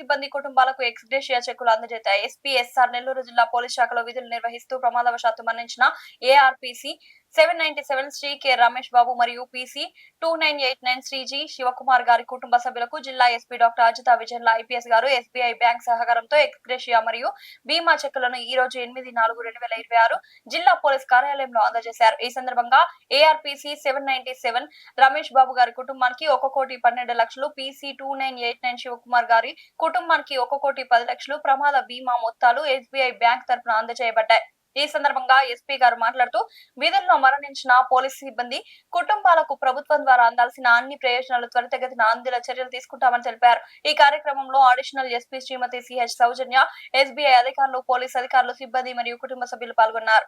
సిబ్బంది కుటుంబాలకు ex gratia చెక్కులు అందజేశారు. ఎస్పీ ఎస్ఆర్ నెల్లూరు జిల్లా పోలీస్ శాఖలో విధులు నిర్వహిస్తూ ప్రమాదవశాత్తు మరణించిన ఏఆర్పీసీ 797 శ్రీ కె రమేష్ బాబు మరియు పీసీ 2989 శ్రీ జి శివకుమార్ గారి కుటుంబ సభ్యులకు జిల్లా ఎస్పీ డాక్టర్ అజితా విజయన్ల ఐపీఎస్ గారు ఎస్బీఐ బ్యాంక్ సహకారంతో ఎక్స్ గ్రేషియా మరియు బీమా చెక్కులను ఈ రోజు 8/4/2026 జిల్లా పోలీస్ కార్యాలయంలో అందజేశారు. ఈ సందర్భంగా ఏఆర్పీసీ 797 రమేష్ బాబు గారి కుటుంబానికి 1,12,00,000, పీసీ 2989 శివకుమార్ గారి కుటుంబానికి 1,10,00,000 ప్రమాద బీమా మొత్తాలు ఎస్బీఐ బ్యాంక్ తరపున అందజేయబడ్డాయి. ఈ సందర్భంగా ఎస్పీ గారు మాట్లాడుతూ విధుల్లో మరణించిన పోలీసు సిబ్బంది కుటుంబాలకు ప్రభుత్వం ద్వారా అందాల్సిన అన్ని ప్రయోజనాలు త్వరితగతిన అందేలా చర్యలు తీసుకుంటామని తెలిపారు. ఈ కార్యక్రమంలో అడిషనల్ ఎస్పీ శ్రీమతి సిహెచ్ సౌజన్య, ఎస్బీఐ అధికారులు, పోలీసు అధికారులు, సిబ్బంది మరియు కుటుంబ సభ్యులు పాల్గొన్నారు.